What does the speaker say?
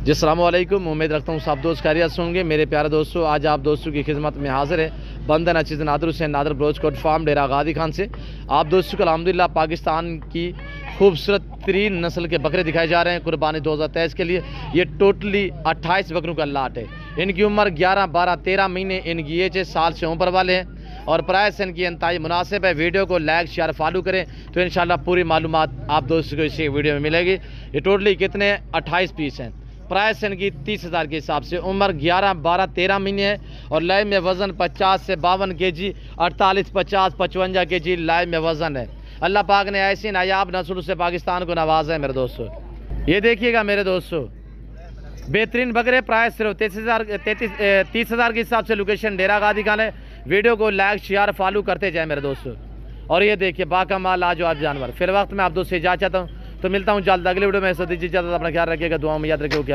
जी अस्सलाम वालेकुम। उम्मीद रखता हूँ सब दोस्त खैरियत से होंगे। मेरे प्यारे दोस्तों, आज आप दोस्तों की खिदमत में हाजिर है बंदन अचीज़ नादर हुसैन नादर ब्रोचकोट फार्म डेरा गादी खान से। आप दोस्तों को अल्हम्दुलिल्लाह पाकिस्तान की खूबसूरत तरीन नस्ल के बकरे दिखाए जा रहे हैं कुर्बानी 2023 के लिए। ये टोटली 28 बकरों का लाट है। इनकी उम्र 11, 12, 13 महीने इनकी एज है, साल से ऊपर वाले हैं और प्राइस इनकी इंतहाई मुनासिब है। वीडियो को लाइक शेयर फॉलो करें तो इंशाल्लाह पूरी मालूमात आप दोस्तों को इसी वीडियो में मिलेगी। ये टोटली कितने 28 पीस हैं। प्राइस इनकी 30,000 के हिसाब से। उम्र 11, 12, 13 महीने है और लाइव में वज़न 50 से 52 kg, 48, 50, 55 kg लाइव में वज़न है। अल्लाह पाक ने ऐसी नायाब नस्ल से पाकिस्तान को नवाजा है मेरे दोस्तों। ये देखिएगा मेरे दोस्तों, बेहतरीन बकरे। प्राइस सिर्फ 30,000 के हिसाब से। लोकेशन डेरा गादी खान है। वीडियो को लाइक शेयर फॉलो करते जाए मेरे दोस्तों। और ये देखिए बाकमाल लाजवाब जानवर। फिर वक्त मैं आप दोस्त से इजाज़त चाहता हूँ, तो मिलता हूँ जल्द अगले वीडियो में। सो दीजिए इजाज़त, अपना ख्याल रखिएगा, दुआ में याद रखिएगा।